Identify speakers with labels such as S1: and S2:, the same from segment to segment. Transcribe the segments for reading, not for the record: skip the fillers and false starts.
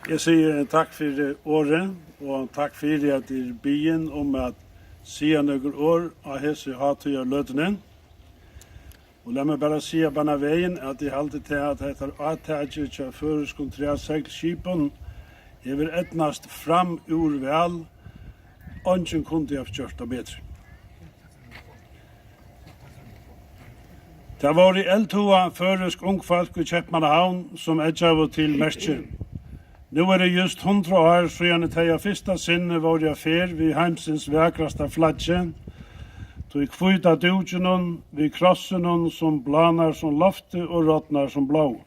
S1: Jeg sier takk for året, og takk for at dere byen om at sier noen år av hese hatøy og løtene. Og la meg bare si på denne veien at jeg alltid til at etter avtaget til føreskon 3 seilskipen hever etnast fram ur vel, ønsken kunne jeg gjort det bedre. Det var i eldtoa føresk ungfolk i Kjeppmannahavn som etjav til Merkinum. Nu det just 100 år siden det första sinne var jag fer vid heimsins väkraste flagge, tog kvita dugenen vid krossen som blanar som lofte och råtnar som blå.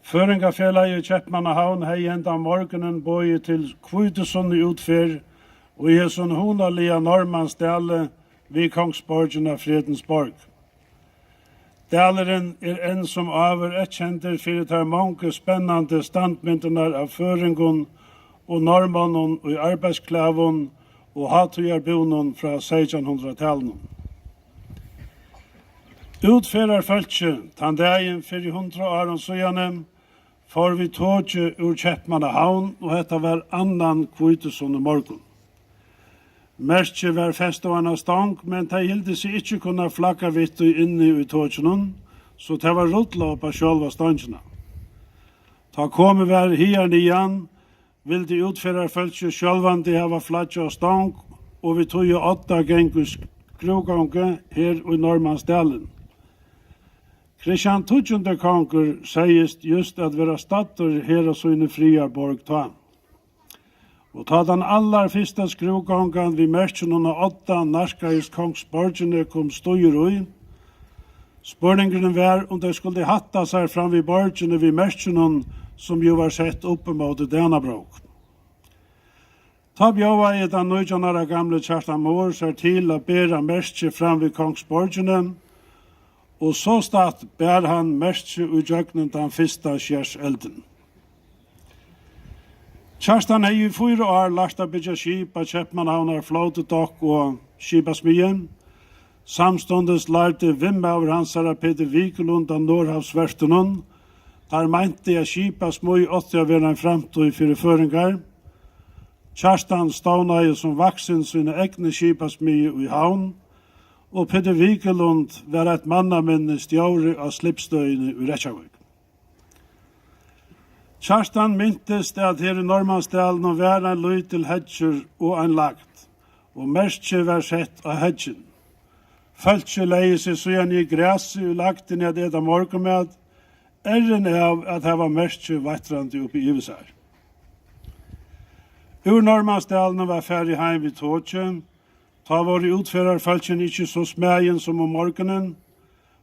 S1: Føringafela i Kjeppmannahavn hei enda morgenen bøye til kvitesunni utfer og i sånn honalia Norđmansdalinum vid Kongsborgen av Fredensborg. Daleren en som over kjenter for det mange spennende standmyndenar av føringen og normannen og arbeidsklæven og hatøyarbonen fra 1600-tallet. Utfører følge, tandagen 400 år siden, får vi toget ur Kjeppmannahavn, og dette var annan kvitesunne morgen. Merke var fest og annan stang, men de hilde seg ikke kunne flagga vitt inne i togene, så det var ruttla opp av sjølva stangene. Ta komme var her nian, vil de utføre følge sjølvande hava flagga og stang, og vi tog 8 gengus skruvgange her i Norđmansdalinum. Kristian 20. konger sies just at vera statter her og søgne friarborg ta. Og ta den aller første skruvgangen vi Merkinum og 8 narskais kongsborgene kom støyer ui. Spørningen var om de skulle hatta seg fram vid borgene vi Merkinum som jo var sett oppe mot denne bråk. Ta bjøva i den 19 år gamle Kjartan Mår ser til å bære merke fram vid kongsborgene, og så stad bær han merke utjøknen den første skjærselden. Kjartan hei i 4 år lagt å bygge skip av Kjeppmannahavnar flåtedokk og skipasmyen. Samståndes lærte Vimmaur hansara Peter Vikelund av Nordhavsvertenon. Der meinte jeg skipasmøy 80 av en framtøy for føringar. Kjartan stånade som vaksen sine egne skipasmye i havn, og Peter Vikelund var et mannaminne stjåre av slipstøyene i Reykjavik. Kjartan myntes at her i Norđmansdalinum var en lytil hedger og en lagt, og merke var sett av hedgen. Følge leie seg så i græset og lagten i det morgenmad, æren av at det var merke vattrande oppi i seg. Ur Norđmansdalinum var ferdig heim vid toget, ta var i utfører følgen ikke så smægen som om morgenen,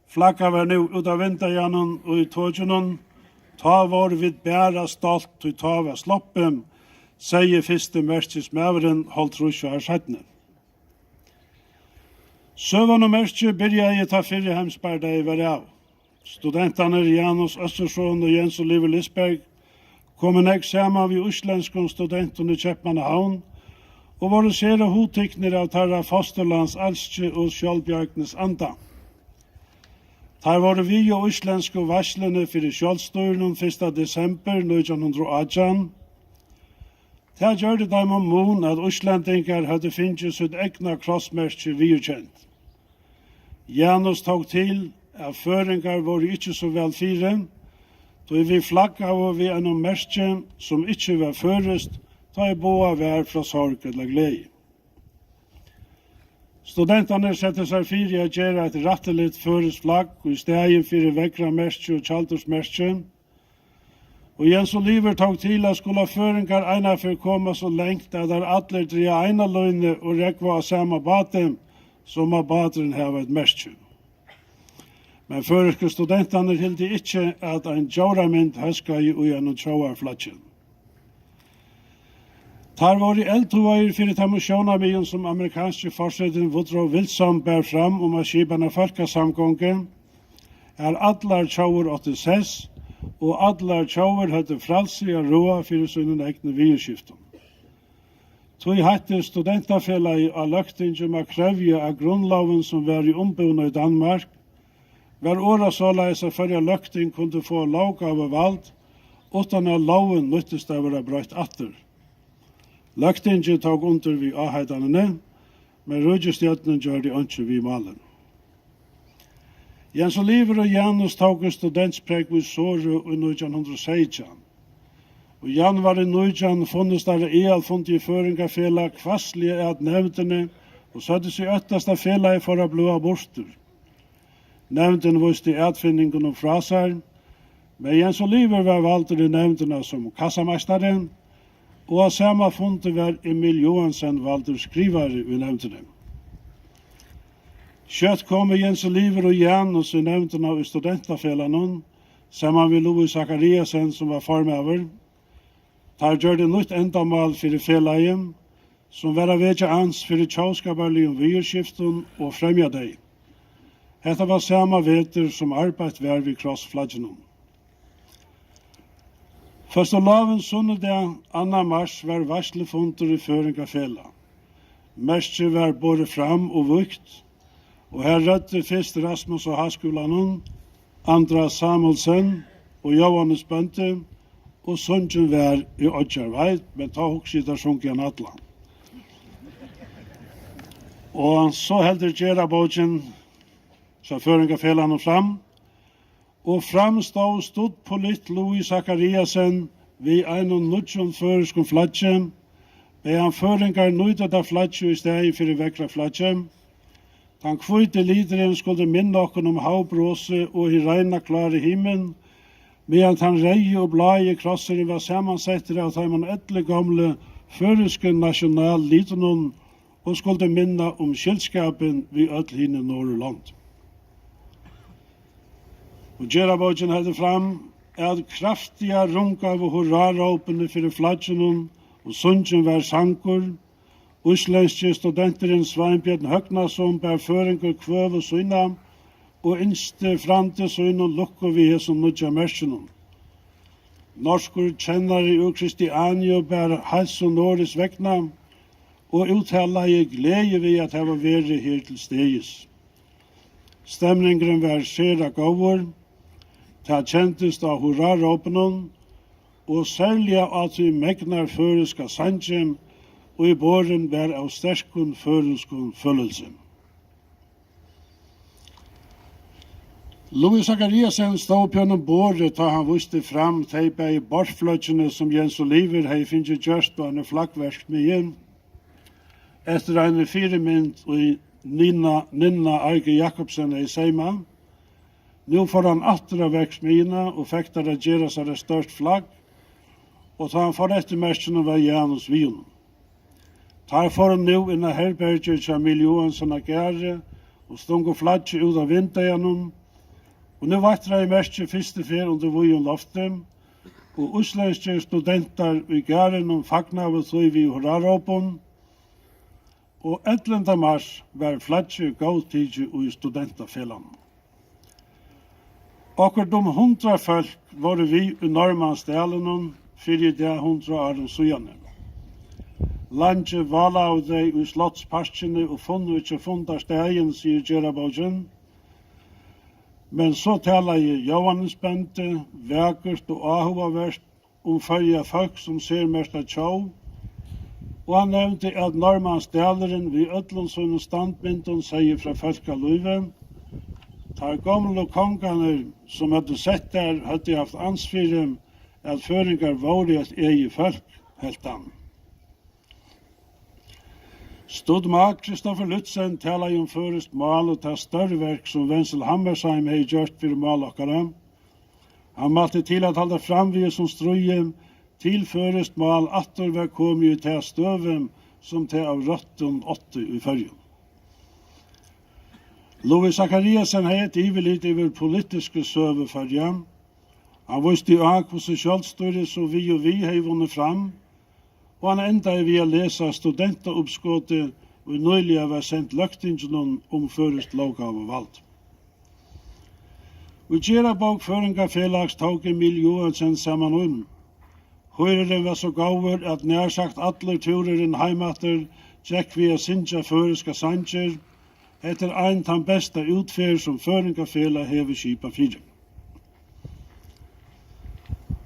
S1: flagga var nu ut av vinterjanen og i togenen, ta var vid bæra stolt og ta var sloppen, sier første merkesmæveren holdt rusja her settene. Søvann og merke byrja jeg ta fyrre hemsbarda i var av. Studentene Janus Østersson og Jens Oliver Lisberg kom nek sammen vid uslenskon studentene i Kjeppmannahavn, og var sere hotikner av tarra fosterlands alske og sjálfbjargnes anda. Der var vi og uslenske varslene for sjálfstøyren 1. desember 1918. Det gjør det dem om mån at uslendinger hadde finnet sitt egna krossmerke virkjent. Janus tok til at føringar var ikke så vel fire, da vi flagga av vi en merke som ikke var førest, da jeg boa vær fra sorg eller glede. Studentene setter seg fyrir å gjøre et rattelig føres flagg og i stegen fyrir vekra merke og kjaldursmerke. Og Jens Oliver tok til at skulle føringar ena for komme så lengt at der alle dreia ena løgne og rekva av samme baten som av bateren hava et merke. Men føreske studentene hilde ikke at en djåramynd heska i ugen og tjåarflatjen. Tar var i eldtoer for et emosjonamien som amerikanske forsøden Woodrow Wilson bær fram om at skipene folkasamgången allar tjauer 86, og allar tjauer hadde fralsi og råa for sine egne virskiften. Tog hatte studentafellegi av løgtingum av krevja av grunnloven som var i ombuna i Danmark, var åra såleis at førja løgting kunne få lovgave valg utan at loven nyttest av å være brøtt atter. Løgtinget tok under vi avheidanene, men rødgjestjøtene gjør de ikke vi malen. Jens Oliver og Janus tok studentsprekk ved Såre i 1916. Og i januar i 19 funnes der funnet i føringarfela kvasslige at nevntene og søttes i øtteste fela for å blå borster. Nevnten viste atfinningen og fra seg, men Jens Oliver var valgt i nevntene som kassamesteren, og av samme funnet var Emil Johansen valgt skrivare i nevntene. Kjøtt kom Jens Oliver og Janus i nevntene i studentafelanen, sammen med Louis Zachariasen som var formøver. Der gjør det nytt endamal for felagen, som var av vekja ans for tjauskabarlig om vyrskiften og fremja deg. Dette var samme veter som arbeid var ved Flaggrøđan. Først av laven sunnedag, 2. mars, var varslefunter i føringarfela. Merket var både fram og vukt, og her rødde først Rasmus og Haskulanen, Andra Samuelsen og Johannes Bønte, og sønnen var i Ådjarveit, men ta hoksida sjunk i Atlan. Og så heldur gjerra bogen, så føringarfelan fram, og framstod stod på litt Louis Zachariasen ved en og nødjon føreskom fladje, ved han føringar nøydet av fladje i stedet for vekra fladje. Han kvite lideren skulle minne okken havbråse og i reina klare himmelen, medan han rei og blai krosseren var sammansettere av de etle gamle føreske nasjonal lidenon og skulle minne skildskapen ved ødlhine Norrland. Og Gjerabogen hadde fram at kraftiga runga av hurraråpene for flaggen og sundjen var sankur, Uslenske studenteren Sveinbjørn Høgnason bær føringur kvøv og søyna, og innste fram til søyna lukko vi som nødja Merkinum. Norskur kjennare og Kristianio bær hals og Norris vekna, og uttala i glede vi at hava væri her til steges. Stemningen var skjera gavur, ta kjentest av hurraråpenen, og særlig at vi megnar føreska sanjem, og i båren var av sterskun føreskun følelse. Louis Zachariasen stod på gjennom båret da han viste fram teipa i bortfløtjene som Jens Oliver hei finnes gjørst på en flaggverk med igjen. Etter en 4 mynd og Nina Arge Jakobsen i Seima. Nå får han atra verksmina og fikk der å gjøre seg det størst flagg, og da han får etter merkene var Janus Vion. Tar for nå inna herberger til Emil Johansen Arge og stungo flagge ut av vinteren, og nå vatra i merke første fer under vujon loften, og uslenske studenter i gæren fagna av tøy vi hurraråpen, og 11. mars var flagge gautidje i studentafellan. Akkurat 100 folk var vi i Norđmansdalinum fyrir det 100 år sujane. Landet vala av deg i slottsparkene og funnet ikke funnet stegen, sier Gjerabogen. Men så taler jeg Johannes Bente, vekert og ahuavert følge folk som ser mest av tjau. Og han nevnte at Norđmansdaleren ved Ødlundsund standmynden sier fra folkaløyve. Tar gamle kongene som hadde sett der, hadde haft ansvaret at føringar var et eget folk, helt an. Studma Kristoffer Lutzen taler om førest mal og ta større verk som Wenzel Hammersheim har gjort for malokkere. Han malte til at halda fram vi som strøye til førest mal atter var kommet til støven som til av rotten 8 i førjen. Louis Zachariasen har et ivelid over politiske søvefølge. Han visste jo hvordan kjølstøyre så vi og vi har vunnet fram, og han enda vi å lese studenteoppskottet og nøylig var sendt løgtingen om førest lovgave valgt. Og gjerne bak føringarfelags tok Emil Johansen sammen Høyreren var så gaver at nær sagt alle tureren heimater tjekk vi å sinja føreska sanger, etter ein tan besta utfer som føringarfela hever skipa 4.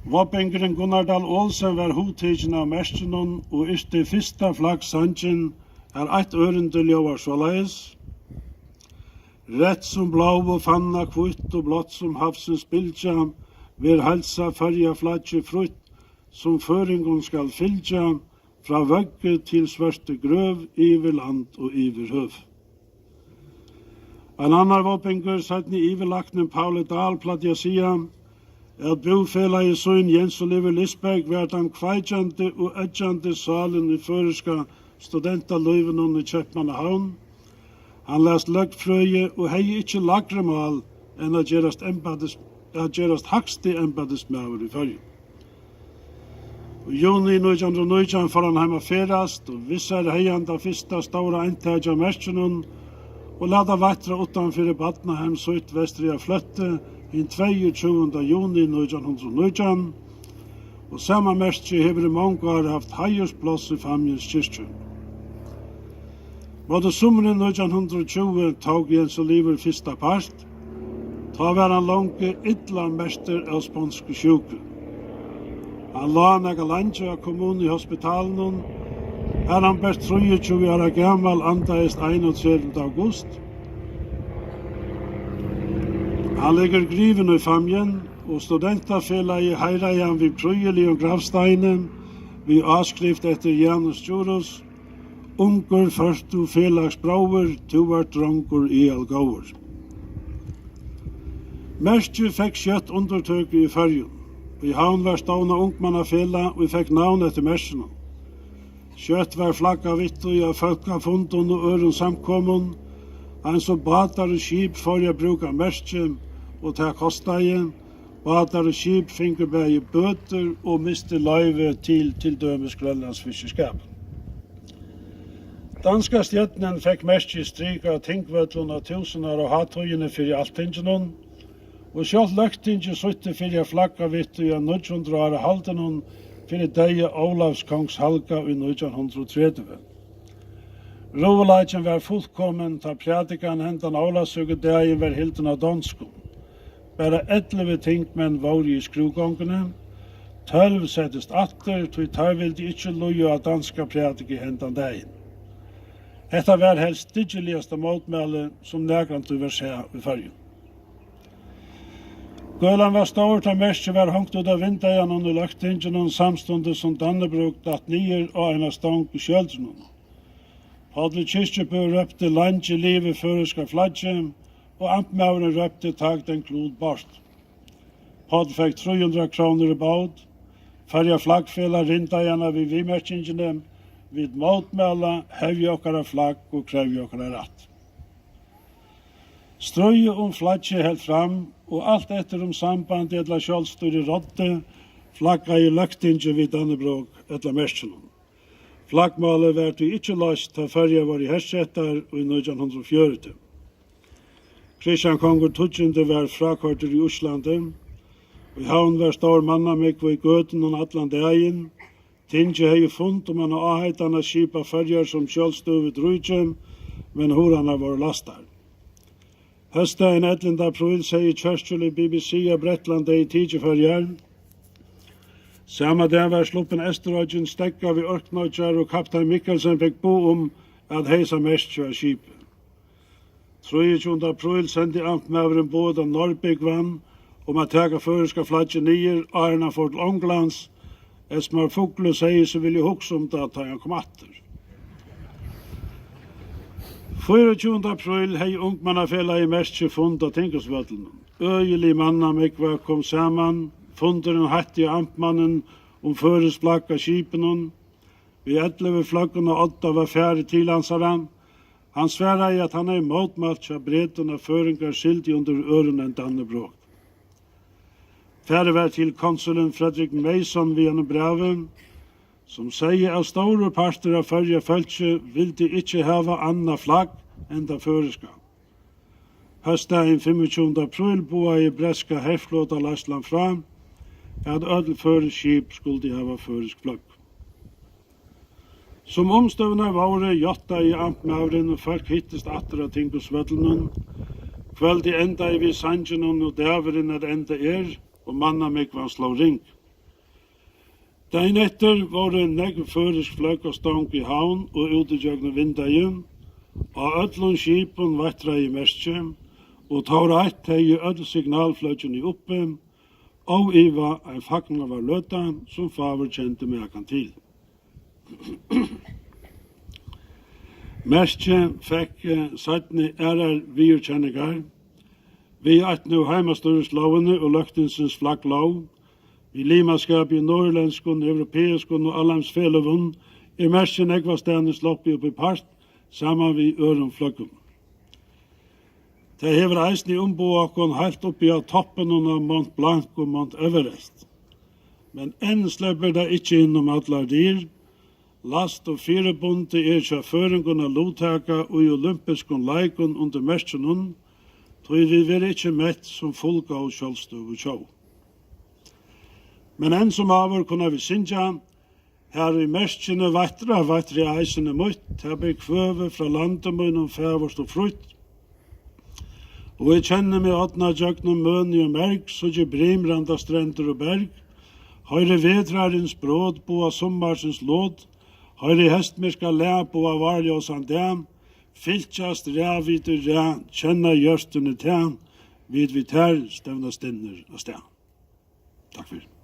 S1: Våpengren Gunnardal Olsen var hodtidsen av Merkinum og yrte fyrsta flaggsangen eitt ørende ljóvar såleis. Rett som blå og fanna kvitt og blått som havsens bildja, ver halsa färja flagge frutt, som føringon skal fylgja, fra vøgge til svørste grøv, iver land og iver høv. En annar våpengur sætni iverlaknen Paule Dahl platt jeg sia, at bofelaget søyn Jens Oliver Lisberg var den kveitjande og edjande salen i føreska studentaløyvenon i Kjøpmannahavn. Han lest løgfrøye og hei ikkje lagre mal enn at gerast haksti embedismæver i fyrju. I juni 1919 får han heima ferast og vissar heianda fyrsta stora entegja Merkinum og lada vatra utanfyrir Badnaheim søyt vestri av fløtte in 22. juni 1919 og sama merki hefur i mange år haft heiursplass i Famjens kyrkju. Både sommeren 1920 tog Jens Oliver fyrsta part, ta var han langt illa mester av spanske sjuke. Han la nega landje av kommunen i hospitalen, her han best 23 år gammal andaist 31. august. Han ligger griven i famjen, og studentafelaget heirar han vid prøyelig og gravsteinen, vid avskrift etter Janus Djurus, ungur først og felagsbrauer, tovart drongur i algauer. Merkje fikk skjøtt undertøk i fyrjun. I havn var stående ungmannafela, og vi fikk navn etter Merkinum. Skjøtt var flagga vittu av folkafundun og øren samkommun, en så badar og skip for jeg bruka merkje, og ta kostnaden, badar og skip finker bæge bøter og miste løyve til dømes grønlandsfiskerskap. Danska stjøtnen fikk merkje stryk av tingvøtlun av tusenar og hattøyene fyrir alttingenon, og sjálv løgtingi sutti fyrir flagga vittu av 900 år haldenon fyrir deie Olavs kongs halga i 1930. Rovelagen var fullkommen ta prædikan hendan Olavsuge degin var hilden av danskum. Bara 11 tingmenn var i skrugongene, 12 settest atter, tog tar vildi ikkje loja av danska prædiki hendan degin. Hetta var helst digiligaste motmæle som nægrantu var sér i fyrjun. Gølan var stor til merkje var hongt ut av vindajan under løgtingen samstundet som Dannebrog datt nyer og en stang i kjöldrunnen. Padle Kyrkjebø røpte landje livet føreska flagge, og amtmauren røpte tag den klod bort. Padle fikk 300 kroner i baud, færja flaggfela rindajana vid vimerkingene, vid motmæla, hevje okkara flagg og krevje okkara ratt. Strøye flagge helt fram, og alt etter samband etla sjálvstyri rådde, flagga i løgtingi vid Dannebrog etla Merkinum. Flaggmålet var til ikkje løst ta fyrja var i hersettar i 1940. Kristian Kongur Tudjende var frakvartur i Oslandet, og i havn var stor mannamikva i gøten og allan dagin. Tingi hei fund man avheitana skipa fyrjar som sjálvstøvet rujtjem, men horana var lastar. Høstdagen 11. april sier Churchill i BBC av Bretland i tidjefyrjar. Samma dag var sluppen Esterøgjen stekka vid Orknøgjar og kaptein Mikkelsen fikk bo at heisa merkje av skipet. 23. april sendte amtmæveren båd av Norrbygvann at tega føreska flagge nyer, Arna for til Ånglands. Esmar Fuglu sier så vil jeg hukse det at han kom atter. 24. april hei ungmannafela i merkje fund av Tinkusvøtlen. Øyelig mannamikva kom saman, funderen hatti amtmannen føres flagg av skipen. Vi 11 flaggen og 8 var færre tilhansaran. Han sværa i at han motmalt av breden av føringar skildi under øren enn Dannebrog. Færre var til konsulen Fredrik Mason via en brev, som sier at store parter av fyrja fölkje vil de ikkje hava anna flagg enn det føreska. Høstdagen 25. april boa i breska herflåta Lassland fram, at ødel føresk skip skulle hava føresk flagg. Som omstøvna var jotta i amtmauren og folk hittest atter av Tinkusvøtlen. Kveldi enda i vi sangen og dæveren enda og mannamikvan slå ring. Dagen etter var det negg førisk fløgg og stong i havn og utegjögne vindøyen, og ødlun skipen vatra i merskje, og taura ett hei ødl signalfløgjen i oppe, og iva en fagna var løta som favor kjente med akan til. Merskje fikk sattne ærar virkjenningar, vi eit nu heimastoruslovene og løgtinsens flagglov, i limaskap i norrlandskun, europeiskun og allamsfelovun, merskje negva stedene sloppi upp i part, saman vi øren fløggum. Det hever eisni okon heilt oppi av toppen av Mont Blanc og Mont Everest. Men enn slipper det ikkje innom allar dyr. Last og firebunte tja føringun av lotaka og i olympiskun leikun under merskjenun, tog vi vil ikkje mett som folk av sjølvstøv og sjå. Men enn som avur kunne vi sinja, her i merskjene vatra i eisene møtt, her blir kvøve fra landemunn og fævorst og frutt. Og jeg kjenner meg åtna djøgnen møni og merk, så ikke brimranda strender og berg, høyre vedrarins bråd på av sommarsens låd, høyre hestmirska læ på av varje og sandam, fyltjast rævit og ræ, kjenna gjørstene tæn, vid vi tær stevna stinner og stæn. Takk for.